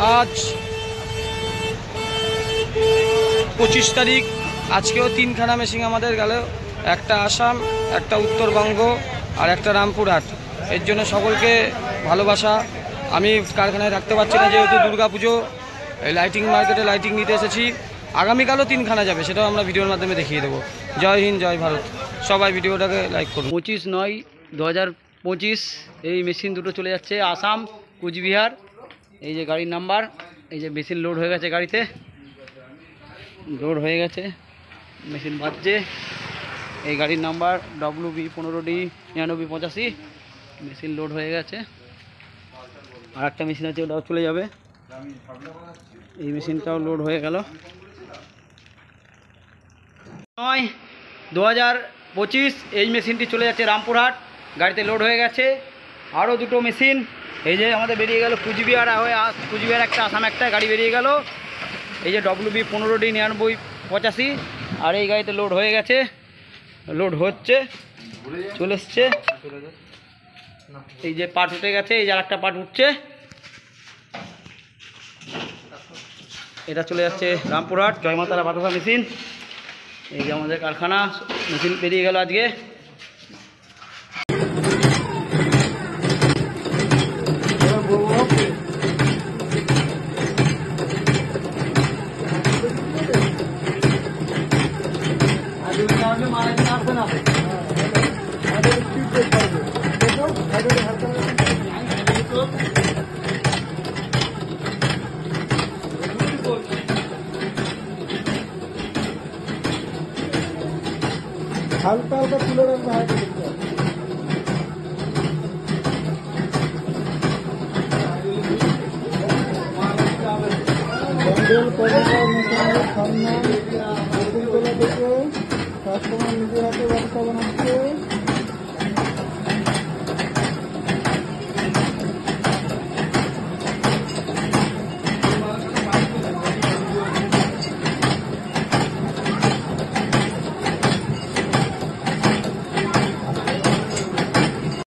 আজ 25 তারিখ। আজকেও 3খানা মেশিন আমাদের গেল, একটা আসাম, একটা উত্তরবঙ্গ আর একটা রামপুরহাট। এর জন্য সকলকে ভালোবাসা। আমি কারখানায় রাখতে পারছি না যেহেতু দুর্গাপুজো, এই লাইটিং মার্কেটে লাইটিং নিতে এসেছি। আগামীকালও 3খানা যাবে, সেটাও আমরা ভিডিওর মাধ্যমে দেখিয়ে দেবো। জয় হিন্দ, জয় ভারত। সবাই ভিডিওটাকে লাইক করুন। 25/9/2025 এই মেশিন দুটো চলে যাচ্ছে আসাম, কুচবিহার। এই যে গাড়ির নাম্বার, এই যে মেশিন লোড হয়ে গেছে, গাড়িতে লোড হয়ে গেছে, মেশিন বাজছে। এই গাড়ির নাম্বার WB15D9985। মেশিন লোড হয়ে গেছে। আর একটা মেশিন আছে, ওটাও চলে যাবে। এই মেশিনটাও লোড হয়ে গেল। 9/2025 এই মেশিনটি চলে যাচ্ছে রামপুরহাট, গাড়িতে লোড হয়ে গেছে। আরও দুটো মেশিন এই যে আমাদের বেরিয়ে গেল, কুচবিহার হয়ে কুচবিহার একটা, আসাম একটা গাড়ি বেরিয়ে গেল। এই যে WB15D9985, আর এই গাড়িতে লোড হয়ে গেছে, লোড হচ্ছে, চলে এসছে। এই যে পার্ট উঠে গেছে, এই যে আর একটা পার্ট উঠছে। এটা চলে যাচ্ছে রামপুরহাট, জয়মাতারা বাতাসা মেশিন। এই যে আমাদের কারখানা, মেশিন বেরিয়ে গেল আজকে। হালকা হালকা তুলে রাখবে, হালকা